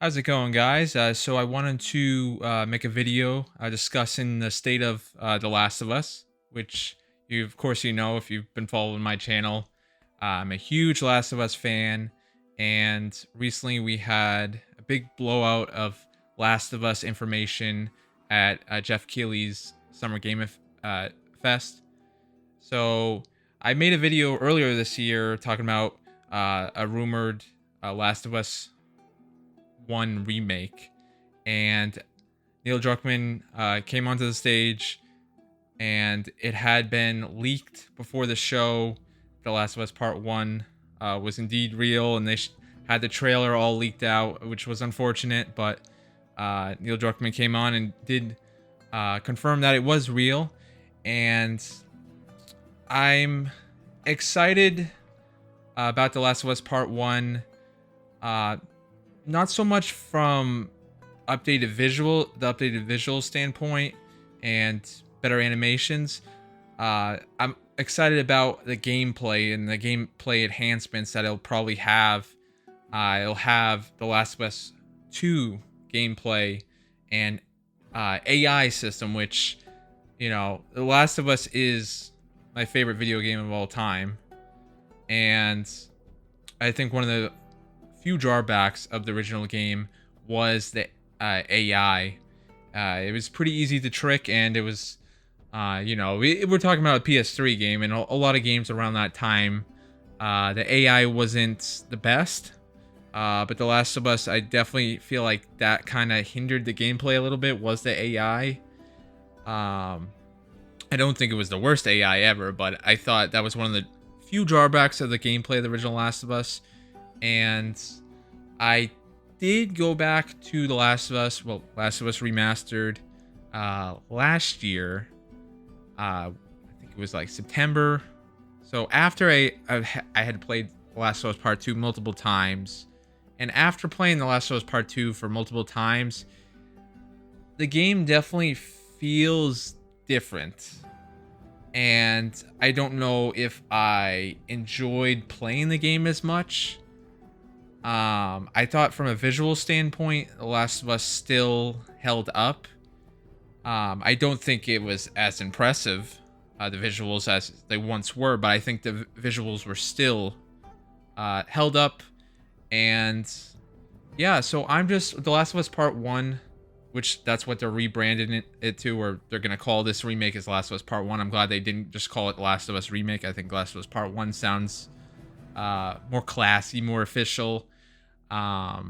How's it going, guys? So I wanted to make a video discussing the state of The Last of Us, which of course, if you've been following my channel. I'm a huge Last of Us fan, and recently we had a big blowout of Last of Us information at Jeff Keighley's Summer Fest. So I made a video earlier this year talking about a rumored Last of Us 1 remake, and Neil Druckmann came onto the stage, and it had been leaked before the show. The Last of Us Part 1 was indeed real, and they had the trailer all leaked out, which was unfortunate, but Neil Druckmann came on and did confirm that it was real, and I'm excited about The Last of Us Part 1. Not so much from the updated visual standpoint and better animations. I'm excited about the gameplay and the gameplay enhancements that it'll probably have. It'll have The Last of Us 2 gameplay and AI system, which, The Last of Us is my favorite video game of all time. And I think one of the few drawbacks of the original game was the AI. It was pretty easy to trick, and it was, we're talking about a PS3 game, and a lot of games around that time, the AI wasn't the best. But The Last of Us, I definitely feel like that kind of hindered the gameplay a little bit, was the AI. I don't think it was the worst AI ever, but I thought that was one of the few drawbacks of the gameplay of the original Last of Us. And I did go back to Last of Us Remastered last year. I think it was like September. So after I had played The Last of Us Part 2 multiple times, and after playing The Last of Us Part 2 for multiple times, the game definitely feels different. And I don't know if I enjoyed playing the game as much. I thought from a visual standpoint, The Last of Us still held up. I don't think it was as impressive, the visuals, as they once were, but I think the visuals were still held up. And yeah, so I'm just The Last of Us Part 1, which that's what they're rebranding it to, or they're going to call this remake as Last of Us Part 1. I'm glad they didn't just call it Last of Us Remake. I think Last of Us Part 1 sounds more classy, more official. I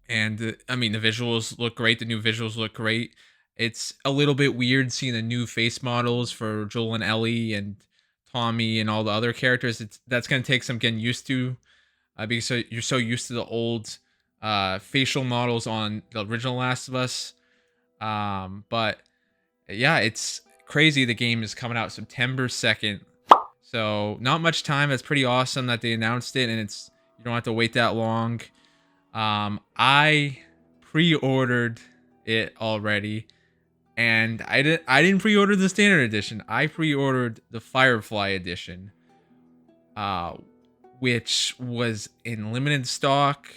mean, the visuals look great. The new visuals look great. It's a little bit weird seeing the new face models for Joel and Ellie and Tommy and all the other characters. That's going to take some getting used to, because you're so used to the old facial models on the original Last of Us. But yeah, it's crazy. The game is coming out September 2nd. So not much time. That's pretty awesome that they announced it, and you don't have to wait that long. I pre-ordered it already, and I didn't pre-order the standard edition. I pre-ordered the Firefly edition, which was in limited stock,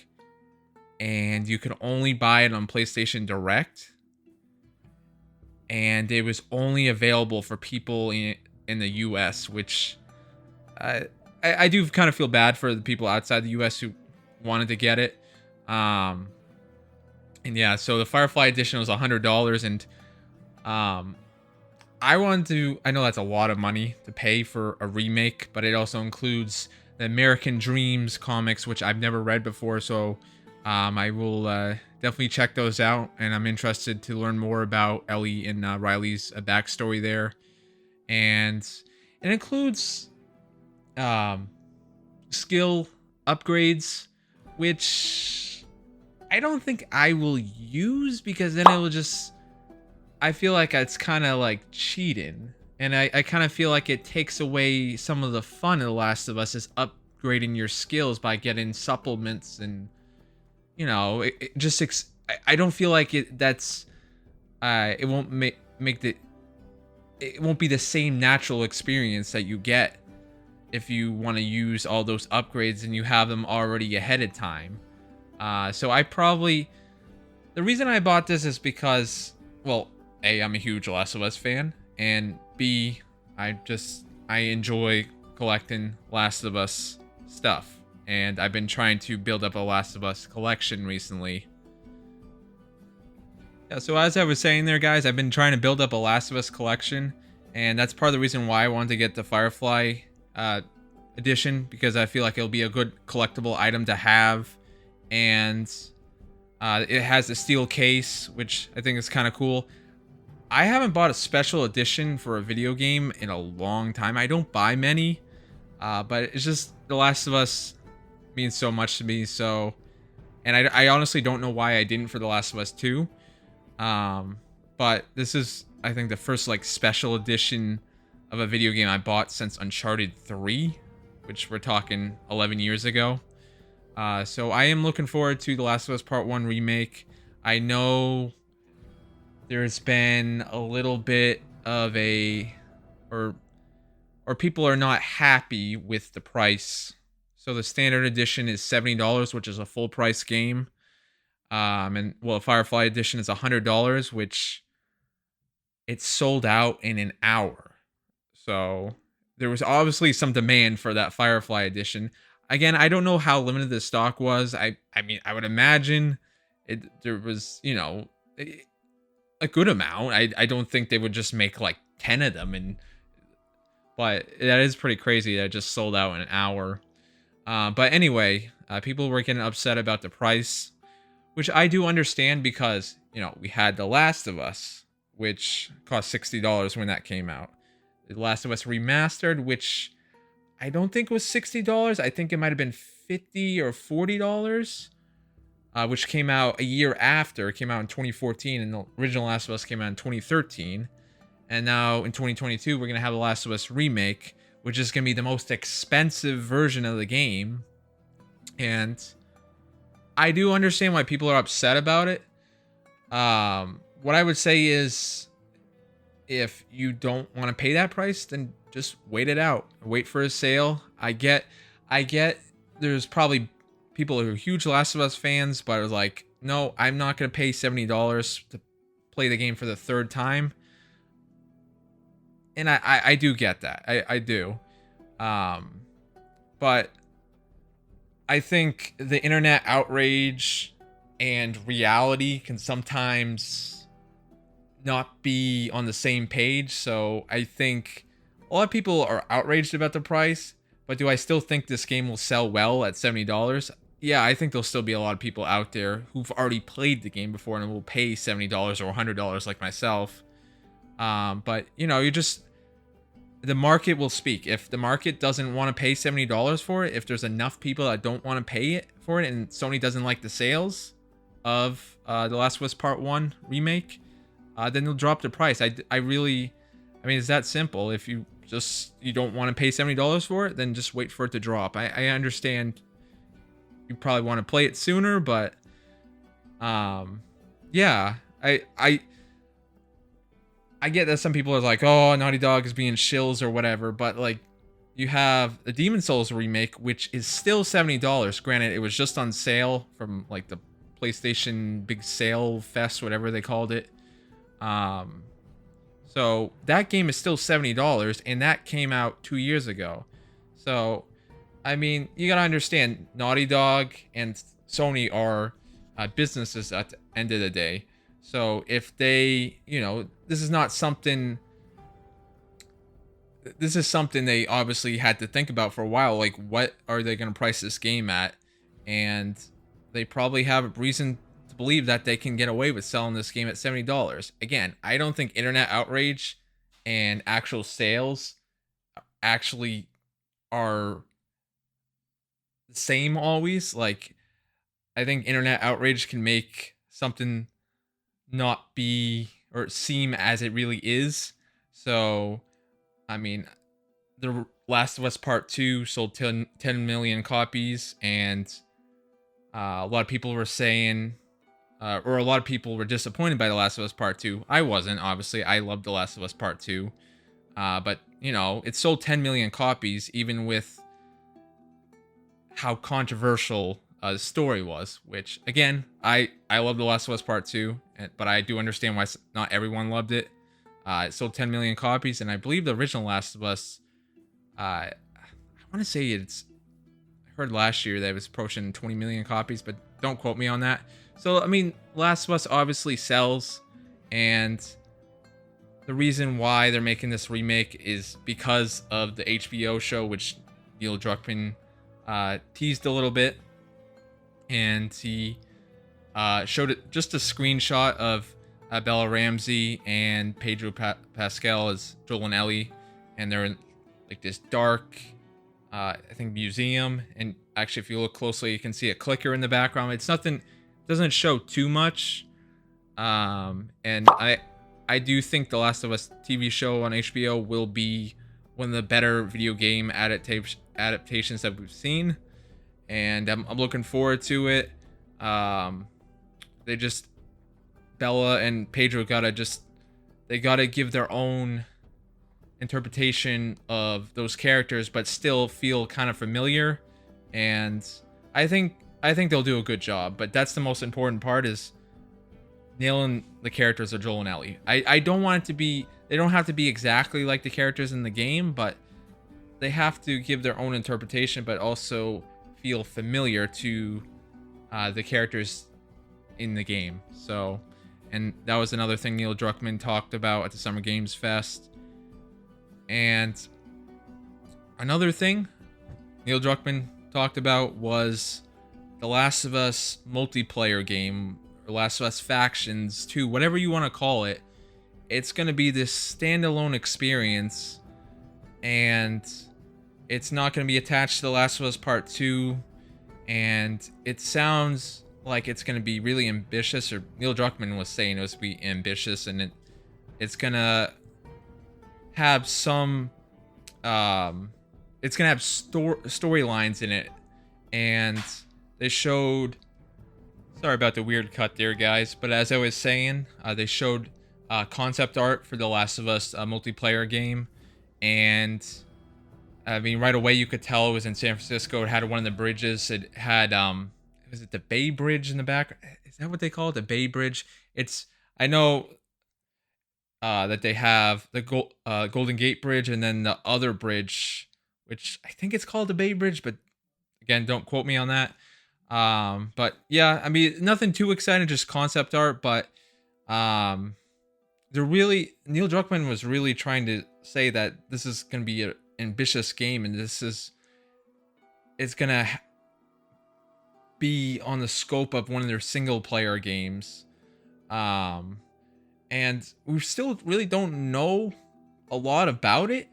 and you could only buy it on PlayStation Direct, and it was only available for people in the US, which I do kind of feel bad for the people outside the US who wanted to get it. And yeah, so the Firefly edition was $100, and I know that's a lot of money to pay for a remake, but it also includes the American Dreams comics, which I've never read before, so I will definitely check those out, and I'm interested to learn more about Ellie and Riley's backstory there. And it includes skill upgrades, which I don't think I will use, because then it will just, I feel like it's kind of like cheating, and I kind of feel like it takes away some of the fun of The Last of Us, is upgrading your skills by getting supplements, and I don't feel like it won't it won't be the same natural experience that you get if you want to use all those upgrades and you have them already ahead of time. So I probably the reason I bought this is because, well, A, I'm a huge Last of Us fan, and B, I enjoy collecting Last of Us stuff, and I've been trying to build up a Last of Us collection recently. Yeah, so as I was saying there, guys, I've been trying to build up a Last of Us collection, and that's part of the reason why I wanted to get the Firefly edition, because I feel like it'll be a good collectible item to have, and it has a steel case, which I think is kind of cool. I haven't bought a special edition for a video game in a long time. I don't buy many, but it's just The Last of Us means so much to me. So, and I honestly don't know why I didn't for The Last of Us 2. But this is, I think, the first like special edition of a video game I bought since Uncharted 3, which we're talking 11 years ago. So I am looking forward to The Last of Us Part 1 remake. I know there's been a little bit of or people are not happy with the price. So the standard edition is $70, which is a full price game. And well, Firefly edition is $100, which it's sold out in an hour. So there was obviously some demand for that Firefly edition. Again, I don't know how limited the stock was. I mean, I would imagine there was, a good amount. I don't think they would just make like 10 of them, but that is pretty crazy that it just sold out in an hour. But anyway, people were getting upset about the price, which I do understand because, we had The Last of Us, which cost $60 when that came out. The Last of Us Remastered, which I don't think was $60. I think it might have been $50 or $40, which came out a year after. It came out in 2014, and the original Last of Us came out in 2013. And now in 2022, we're going to have The Last of Us Remake, which is going to be the most expensive version of the game. And I do understand why people are upset about it. What I would say is, if you don't want to pay that price, then just wait it out. Wait for a sale. I get there's probably people who are huge Last of Us fans, but are like, no, I'm not going to pay $70 to play the game for the third time. And I do get that. I do. But I think the internet outrage and reality can sometimes not be on the same page. So I think a lot of people are outraged about the price, but do I still think this game will sell well at $70? Yeah, I think there'll still be a lot of people out there who've already played the game before and will pay $70 or $100 like myself. But the market will speak. If the market doesn't want to pay $70 for it, if there's enough people that don't want to pay it for it, and Sony doesn't like the sales of The Last of Us Part 1 remake, then they'll drop the price. I mean, it's that simple. If you don't want to pay $70 for it, then just wait for it to drop. I understand you probably want to play it sooner, but yeah, I get that some people are like, oh, Naughty Dog is being shills or whatever, but like, you have the Demon Souls remake, which is still $70. Granted, it was just on sale from like the PlayStation Big Sale Fest, whatever they called it. So that game is still $70, and that came out 2 years ago. So, I mean, you gotta understand, Naughty Dog and Sony are businesses at the end of the day. So if they, this is something they obviously had to think about for a while. Like, what are they going to price this game at? And they probably have a reason to believe that they can get away with selling this game at $70. Again, I don't think internet outrage and actual sales actually are the same always. Like, I think internet outrage can make something not be or seem as it really is. So, I mean, The Last of Us Part 2 sold 10 million copies, and a lot of people were saying, or a lot of people were disappointed by The Last of Us Part 2. I wasn't, obviously. I loved The Last of Us Part 2. But, it sold 10 million copies, even with how controversial the story was. Which again, I love The Last of Us Part 2, but I do understand why not everyone loved it. It sold 10 million copies, and I believe the original Last of Us, I want to say I heard last year that it was approaching 20 million copies, but don't quote me on that. So I mean, Last of Us obviously sells, and the reason why they're making this remake is because of the HBO show, which Neil Druckmann teased a little bit, and he showed it just a screenshot of Bella Ramsey and Pedro Pascal as Joel and Ellie, and they're in like this dark, I think, museum. And actually, if you look closely, you can see a clicker in the background. It's nothing, doesn't show too much, and I do think the Last of Us TV show on HBO will be one of the better video game adaptations that we've seen, and I'm looking forward to it. They just, Bella and Pedro gotta give their own interpretation of those characters, but still feel kind of familiar. And I think they'll do a good job. But that's the most important part, is nailing the characters of Joel and Ellie. I don't want it to be, they don't have to be exactly like the characters in the game, but they have to give their own interpretation, but also feel familiar to the characters in the game. So, and that was another thing Neil Druckmann talked about at the Summer Games Fest. And another thing Neil Druckmann talked about was the Last of Us multiplayer game, or Last of Us Factions 2, whatever you want to call it. It's going to be this standalone experience, and it's not going to be attached to The Last of Us Part 2, and it sounds like it's going to be really ambitious, or Neil Druckmann was saying it was be ambitious, and it's going to have some, it's going to have storylines in it. And they showed, sorry about the weird cut there, guys, but as I was saying, they showed concept art for the Last of Us multiplayer game, and I mean, right away you could tell it was in San Francisco. It had one of the bridges. It had was it the Bay Bridge in the back? Is that what they call it? The Bay Bridge? It's, I know that they have the Golden Gate Bridge, and then the other bridge, which I think it's called the Bay Bridge, but again, don't quote me on that. But yeah, I mean, nothing too exciting, just concept art, but they're really, Neil Druckmann was really trying to say that this is going to be an ambitious game, and it's going to be on the scope of one of their single player games. And we still really don't know a lot about it,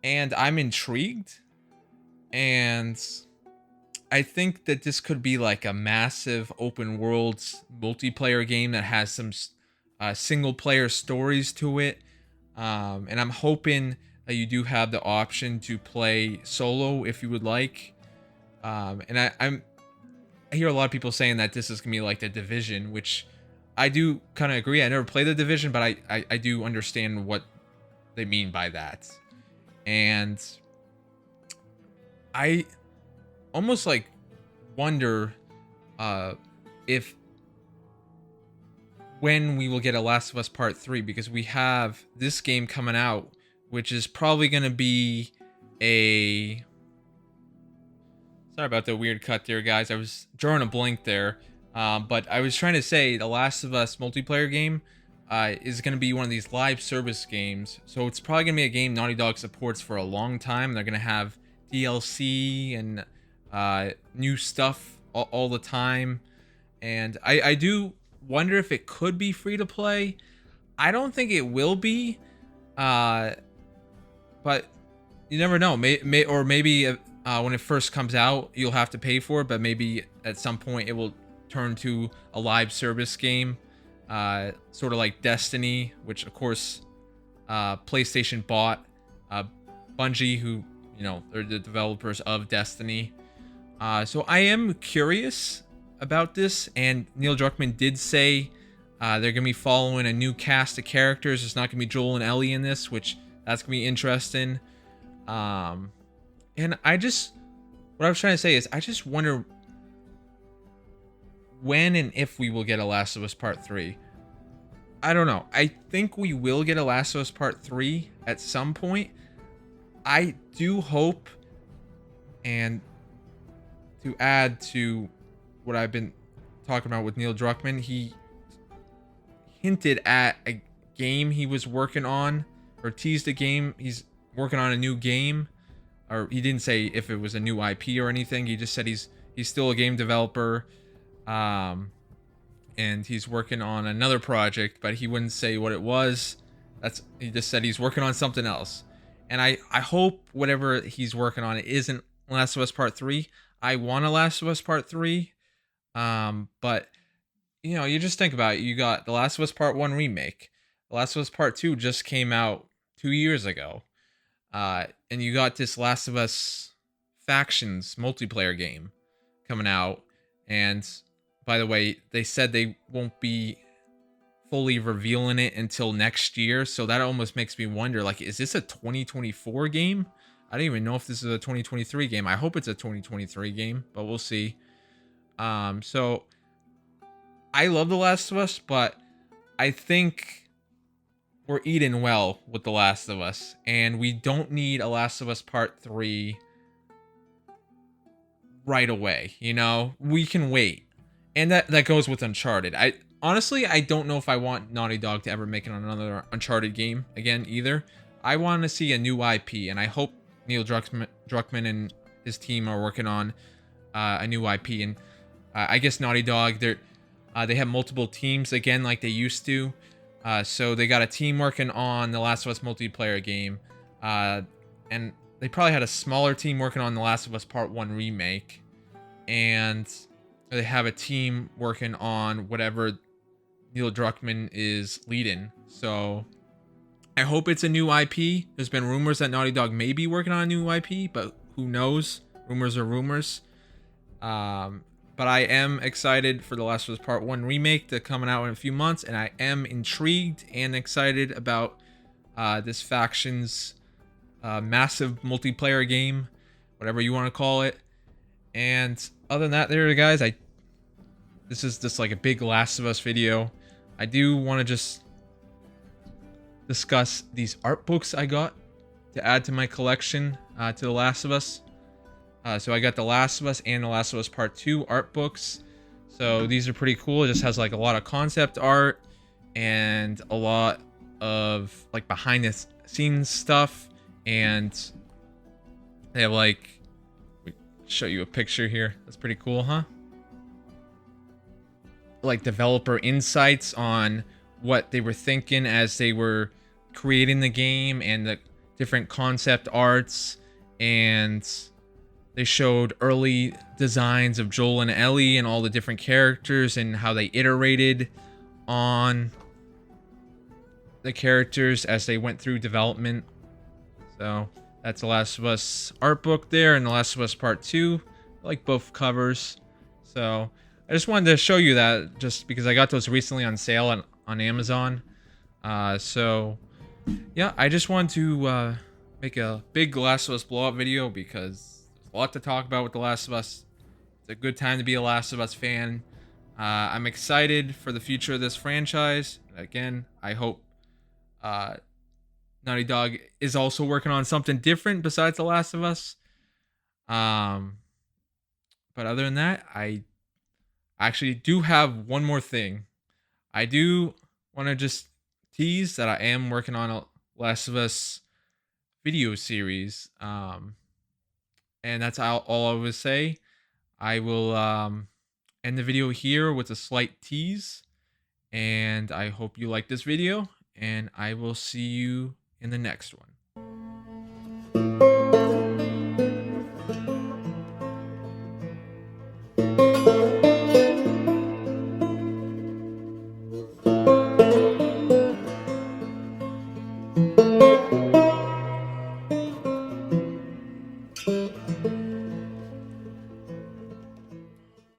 and I'm intrigued. And I think that this could be like a massive open world multiplayer game that has some single player stories to it. And I'm hoping that you do have the option to play solo if you would like. And I hear a lot of people saying that this is gonna be like The Division, which I do kind of agree. I never played The Division, but I do understand what they mean by that. And I almost like wonder if when we will get a Last of Us Part 3, because we have this game coming out, which is probably going to be a... Sorry about the weird cut there, guys. I was drawing a blank there. But I was trying to say the Last of Us multiplayer game is going to be one of these live service games. So it's probably going to be a game Naughty Dog supports for a long time. They're going to have DLC and new stuff all the time. And I do wonder if it could be free to play. I don't think it will be. But you never know. Or maybe when it first comes out, you'll have to pay for it. But maybe at some point it will turn to a live service game, sort of like Destiny, which of course PlayStation bought. Bungie, who, you know, they're the developers of Destiny. So I am curious about this, and Neil Druckmann did say they're gonna be following a new cast of characters. It's not gonna be Joel and Ellie in this, which that's gonna be interesting. And what I was trying to say is, I just wonder when and if we will get a Last of Us Part 3. I don't know. I think we will get a Last of Us Part 3 at some point. I do hope, and to add to what I've been talking about with Neil Druckmann, he hinted at a game he was working on, or teased a game. He's working on a new game, or he didn't say if it was a new IP or anything. He just said he's still a game developer, and he's working on another project, but he wouldn't say what it was. He just said he's working on something else. And I hope whatever he's working on, it isn't Last of Us Part 3. I want a Last of Us Part 3. But you just think about it. You got The Last of Us Part 1 remake. The Last of Us Part 2 just came out 2 years ago. And you got this Last of Us Factions multiplayer game coming out. And by the way, they said they won't be fully revealing it until next year. So that almost makes me wonder, like, is this a 2024 game? I don't even know if this is a 2023 game. I hope it's a 2023 game, but we'll see. So I love The Last of Us, but I think we're eating well with The Last of Us, and we don't need a Last of Us Part 3 right away. We can wait. And that goes with Uncharted. I don't know if I want Naughty Dog to ever make another Uncharted game again either. I want to see a new IP, and I hope Neil Druckmann and his team are working on a new IP. And I guess Naughty Dog, they have multiple teams again like they used to. So they got a team working on the Last of Us multiplayer game. And they probably had a smaller team working on the Last of Us Part 1 remake. And they have a team working on whatever Neil Druckmann is leading. So I hope it's a new IP. There's been rumors that Naughty Dog may be working on a new IP, but who knows? Rumors are rumors. But I am excited for The Last of Us Part 1 remake to coming out in a few months, and I am intrigued and excited about this Factions massive multiplayer game, whatever you want to call it. And other than that, there, guys, this is just like a big Last of Us video. I do want to just discuss these art books I got to add to my collection to The Last of Us. So I got The Last of Us and The Last of Us Part 2 art books. So these are pretty cool. It just has like a lot of concept art and a lot of like behind the scenes stuff. And they have like, show you a picture here. That's pretty cool, huh? Like developer insights on what they were thinking as they were creating the game, and the different concept arts, and they showed early designs of Joel and Ellie and all the different characters and how they iterated on the characters as they went through development. So that's The Last of Us art book there, and The Last of Us Part 2. I like both covers. So I just wanted to show you that just because I got those recently on sale on Amazon. So yeah, I just wanted to make a big Last of Us blow up video because there's a lot to talk about with The Last of Us. It's a good time to be a Last of Us fan. I'm excited for the future of this franchise. Again, I hope Naughty Dog is also working on something different besides The Last of Us. But other than that, I actually do have one more thing. I do want to just tease that I am working on a Last of Us video series. And that's all I will say. I will end the video here with a slight tease. And I hope you like this video. And I will see you in the next one.